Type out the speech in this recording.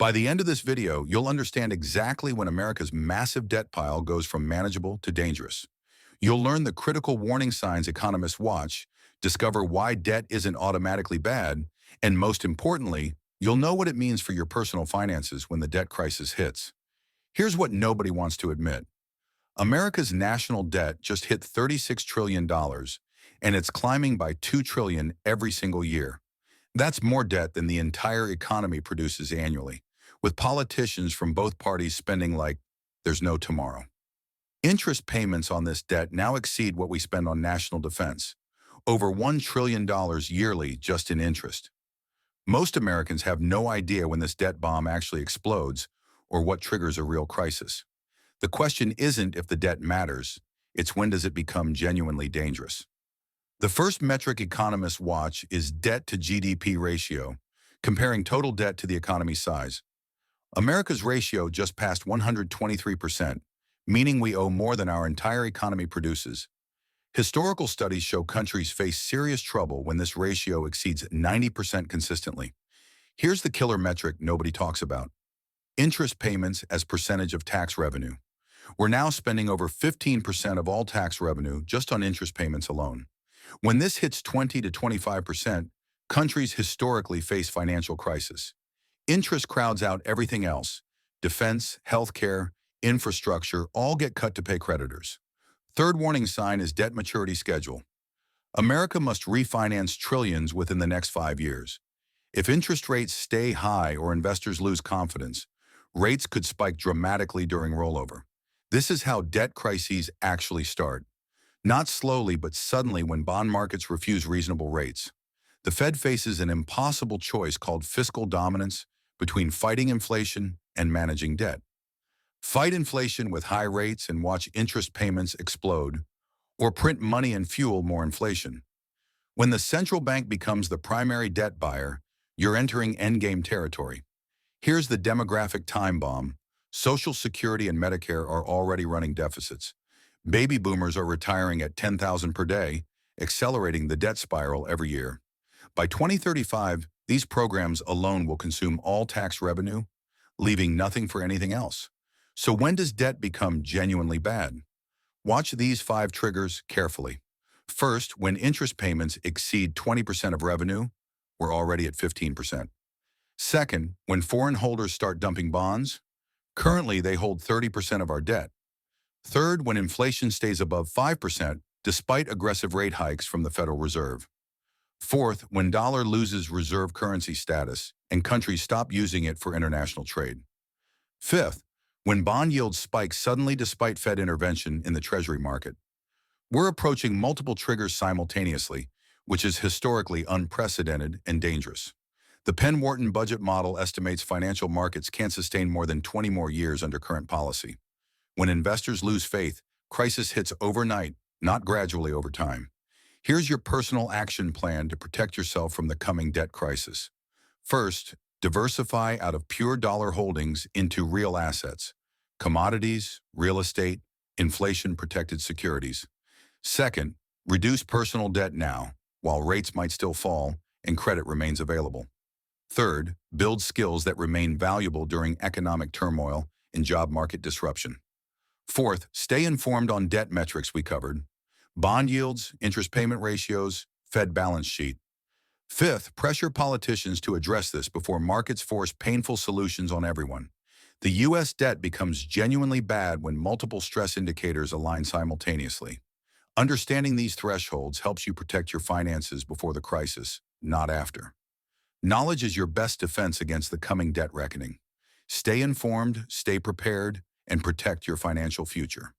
By the end of this video, you'll understand exactly when America's massive debt pile goes from manageable to dangerous. You'll learn the critical warning signs economists watch, discover why debt isn't automatically bad, and most importantly, you'll know what it means for your personal finances when the debt crisis hits. Here's what nobody wants to admit. America's national debt just hit $36 trillion, dollars, and it's climbing by $2 trillion every single year. That's more debt than the entire economy produces annually, with politicians from both parties spending like there's no tomorrow. Interest payments on this debt now exceed what we spend on national defense, over $1 trillion dollars yearly just in interest. Most Americans have no idea when this debt bomb actually explodes or what triggers a real crisis. The question isn't if the debt matters, it's when does it become genuinely dangerous. The first metric economists watch is debt-to-GDP ratio, comparing total debt to the economy's size. America's ratio just passed 123%, meaning we owe more than our entire economy produces. Historical studies show countries face serious trouble when this ratio exceeds 90% consistently. Here's the killer metric nobody talks about. Interest payments as percentage of tax revenue. We're now spending over 15% of all tax revenue just on interest payments alone. When this hits 20 to 25%, countries historically face financial crisis. Interest crowds out everything else. Defense, healthcare, infrastructure all get cut to pay creditors. Third warning sign is debt maturity schedule. America must refinance trillions within the next 5 years. If interest rates stay high or investors lose confidence, rates could spike dramatically during rollover. This is how debt crises actually start. Not slowly, but suddenly when bond markets refuse reasonable rates. The Fed faces an impossible choice called fiscal dominance between fighting inflation and managing debt. Fight inflation with high rates and watch interest payments explode, or print money and fuel more inflation. When the central bank becomes the primary debt buyer, you're entering endgame territory. Here's the demographic time bomb. Social Security and Medicare are already running deficits. Baby boomers are retiring at $10,000 per day, accelerating the debt spiral every year. By 2035, these programs alone will consume all tax revenue, leaving nothing for anything else. So when does debt become genuinely bad? Watch these 5 triggers carefully. First, when interest payments exceed 20% of revenue, we're already at 15%. Second, when foreign holders start dumping bonds, currently they hold 30% of our debt. Third, when inflation stays above 5%, despite aggressive rate hikes from the Federal Reserve. Fourth, when dollar loses reserve currency status and countries stop using it for international trade. Fifth, when bond yields spike suddenly despite Fed intervention in the Treasury market. We're approaching multiple triggers simultaneously, which is historically unprecedented and dangerous. The Penn-Wharton budget model estimates financial markets can't sustain more than 20 more years under current policy. When investors lose faith, crisis hits overnight, not gradually over time. Here's your personal action plan to protect yourself from the coming debt crisis. First, diversify out of pure dollar holdings into real assets, commodities, real estate, inflation-protected securities. Second, reduce personal debt now, while rates might still fall and credit remains available. Third, build skills that remain valuable during economic turmoil and job market disruption. Fourth, stay informed on debt metrics we covered: bond yields, interest payment ratios, Fed balance sheet. Fifth, pressure politicians to address this before markets force painful solutions on everyone. The U.S. debt becomes genuinely bad when multiple stress indicators align simultaneously. Understanding these thresholds helps you protect your finances before the crisis, not after. Knowledge is your best defense against the coming debt reckoning. Stay informed, stay prepared, and protect your financial future.